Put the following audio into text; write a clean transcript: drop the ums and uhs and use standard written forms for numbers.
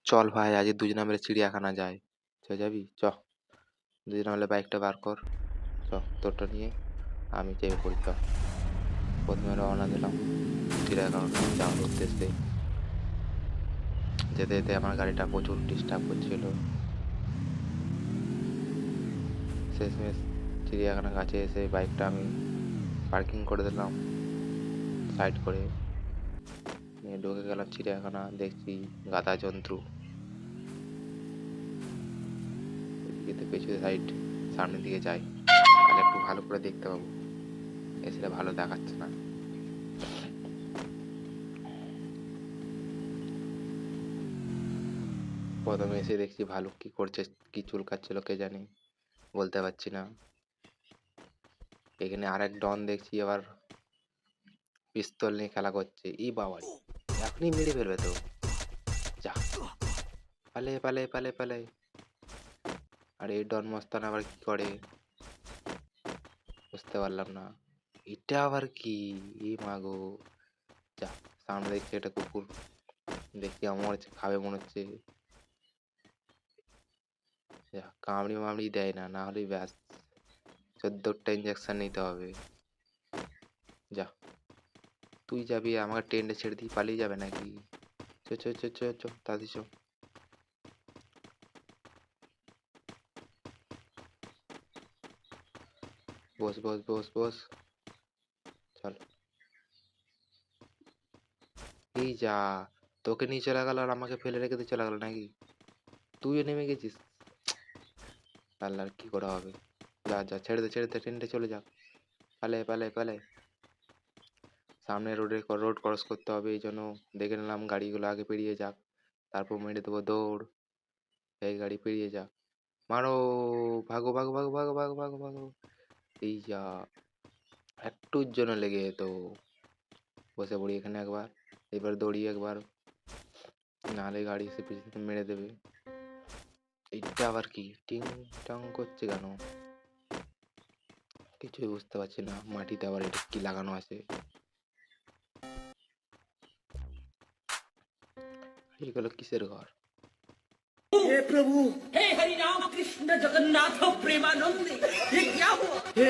চল ভাই আজ দুজনে মিলে চিড়িয়াখানা যাই। যাবি চ, দুজনে মিলে বাইকটা বার কর। চ, তোরটা নিয়ে আমি চেপে পড়ি। চ, প্রথমে রওনা দিলাম চিড়িয়াখানা যাওয়ার উদ্দেশ্যে। যেতে যেতে আমার গাড়িটা প্রচুর ডিস্টার্ব করছিল। শেষমেশ চিড়িয়াখানার কাছে এসে বাইকটা আমি পার্কিং করে দিলাম সাইড করে, নিয়ে ঢুকে গেলাম চিড়িয়াখানা। দেখছি গাদা জন্তু, এদিকে পেছনে সাইড, সামনের দিকে যাই তাহলে একটু ভালো করে দেখতে পাবো। এসে ভালো দেখাচ্ছে না। প্রথমে এসে দেখছি ভালুক কি করছে, কি চুলকাচ্ছিল কে জানি, বলতে পারছি না। এখানে আরেক ডন দেখছি আবার পিস্তল নিয়ে খেলা করছে। ই বাবারি, এখনই মেরে ফেলবে তো। যা, পালে পালে পালে পালে। আর এই ডন মস্তান আবার কি করে বুঝতে পারলাম না। এটা আবার কি? এ মাগো, যা। সামনে দেখছি একটা কুকুর, দেখি আমার হচ্ছে খাবে মনে হচ্ছে। যা, কামড়ি মামড়ি দেয় না, না হলে ব্যাস 14টা ইঞ্জেকশন নিতে হবে। যা, তুই যাবি আমাকে টেন্ডে ছেড়ে দিয়ে পালিয়ে যাবে নাকি? চ চ চ চ চ, তাড়াতাড়ি চ। বস বস বস বস, চল। এই যা, তোকে নিয়ে চলে গেল আর আমাকে ফেলে রেখে দিয়ে চলে গেল নাকি? তুইও নেমে গেছিস। আল্লাহ, কি করা হবে? যা যা, ছেড়ে দে ছেড়ে দে, টেন্ডে চলে যা। পালে পালে পালে। সামনে রোড ক্রস করতে হবে, এই জন্য দেখে নিলাম গাড়িগুলো আগে পেরিয়ে যাক, তারপর মেরে দেবো দৌড়। এই গাড়ি পেরিয়ে যাক, মারো, ভাগো ভাগো ভাগো ভাগো ভাগো ভাগো ভাগো। এই যা, একটুর জন্য লেগে যেত। বসে পড়ি এখানে একবার, এবার দৌড়ি একবার, নাহলে গাড়ি এসে পিছনে মেরে দেবে। এইটা আবার কি টিং টং করছে কেন? কিছুই বুঝতে পারছি না। মাটিতে আবার এটা কি লাগানো আছে? এগুলো কিসের ঘর? हे प्रभु, हे हरि राम कृष्ण जगन्नाथ प्रेमानंद, ये क्या हुआ? हे